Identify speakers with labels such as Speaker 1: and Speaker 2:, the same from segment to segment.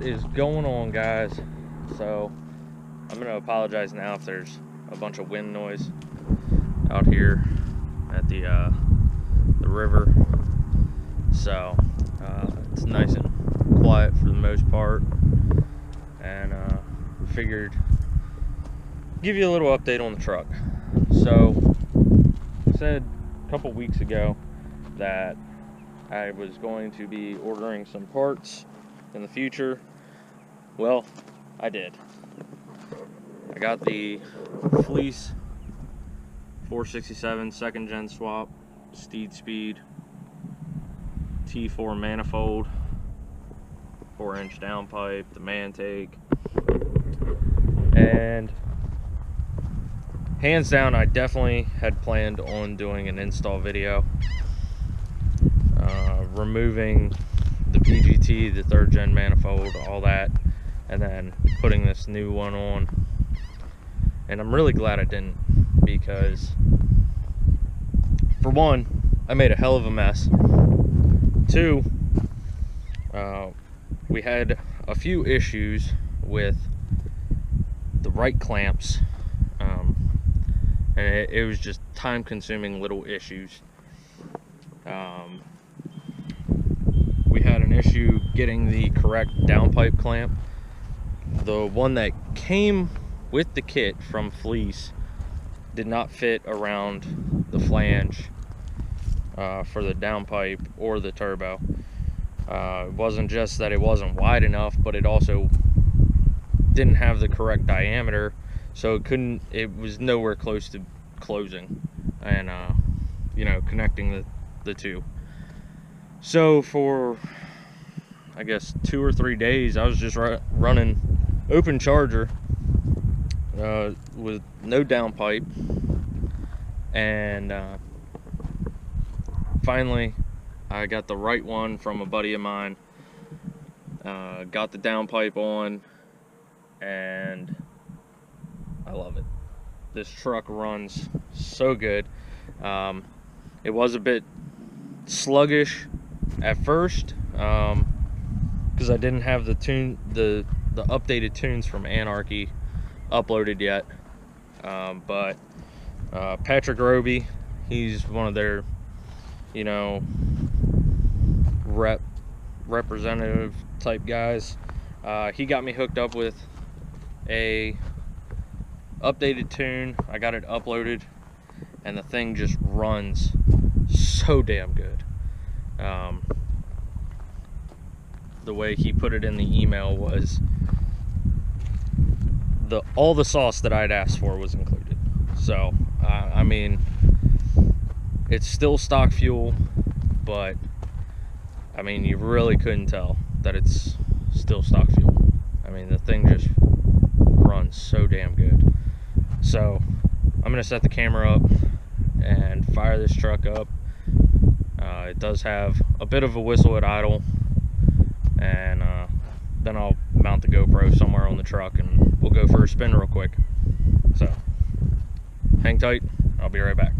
Speaker 1: What is going on, guys? So I'm gonna apologize now if there's a bunch of wind noise out here at the river. So it's nice and quiet for the most part, and figured give you a little update on the truck. So I said a couple weeks ago that I was going to be ordering some parts in the future. Well, I did. I got the Fleece 467 second gen swap Steed Speed T4 manifold, 4-inch downpipe, the Mantake, and hands down I definitely had planned on doing an install video, removing the PGT, the 3rd gen manifold, all that, and then putting this new one on. And I'm really glad I didn't, because for one, I made a hell of a mess. Two, we had a few issues with the right clamps, and it was just time-consuming little issues. We had an issue getting the correct downpipe clamp. The one that came with the kit from Fleece did not fit around the flange for the downpipe or the turbo. It wasn't just that it wasn't wide enough, but it also didn't have the correct diameter, so it was nowhere close to closing and you know, connecting the two. So for, I guess, 2 or 3 days, I was just running open charger with no downpipe, and finally I got the right one from a buddy of mine, got the downpipe on, and I love it. This truck runs so good. It was a bit sluggish at first, because I didn't have the updated tunes from Anarchy uploaded yet, but Patrick Roby, he's one of their, you know, representative type guys. He got me hooked up with a updated tune. I got it uploaded, and the thing just runs so damn good. The way he put it in the email was all the sauce that I'd asked for was included. So I mean, it's still stock fuel, but I mean, you really couldn't tell that it's still stock fuel. I mean, the thing just runs so damn good. So I'm gonna set the camera up and fire this truck up. It does have a bit of a whistle at idle, and then I'll mount the GoPro somewhere on the truck and we'll go for a spin real quick. So hang tight, I'll be right back.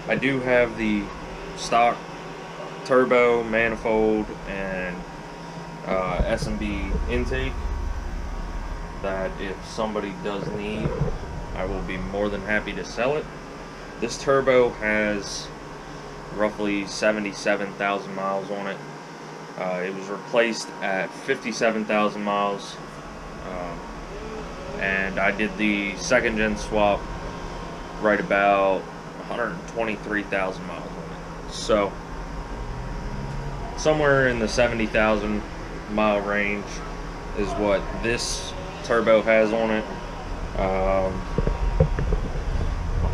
Speaker 1: I do have the stock turbo, manifold, and S&B intake that if somebody does need, I will be more than happy to sell it. This turbo has roughly 77,000 miles on it. It was replaced at 57,000 miles, and I did the second gen swap right about 123,000 miles on it. So somewhere in the 70,000 mile range is what this turbo has on it. I'll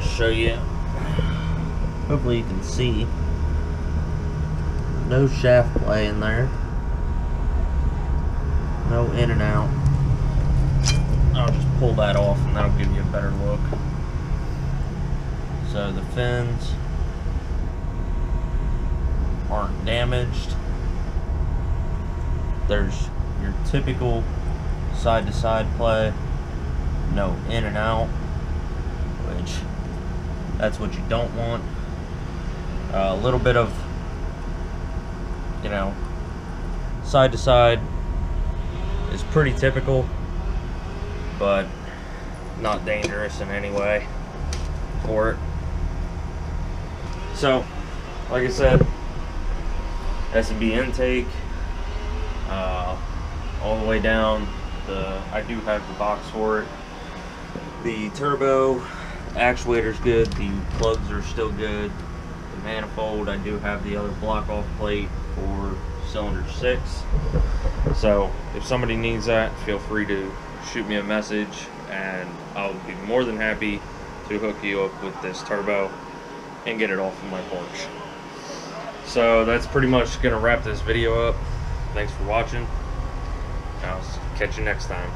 Speaker 1: show you. Hopefully you can see. No shaft play in there. No in and out. I'll just pull that off and that'll give you a better look. So the fins aren't damaged. There's your typical side to side play. No in and out, which that's what you don't want. A little bit of, you know, side to side is pretty typical, but not dangerous in any way for it. So, like I said, S&B intake, all the way down. I do have the box for it. The turbo actuator's good. The plugs are still good. The manifold, I do have the other block off plate for cylinder 6. So if somebody needs that, feel free to shoot me a message and I'll be more than happy to hook you up with this turbo and get it off of my porch. So that's pretty much gonna wrap this video up. Thanks for watching. I'll catch you next time.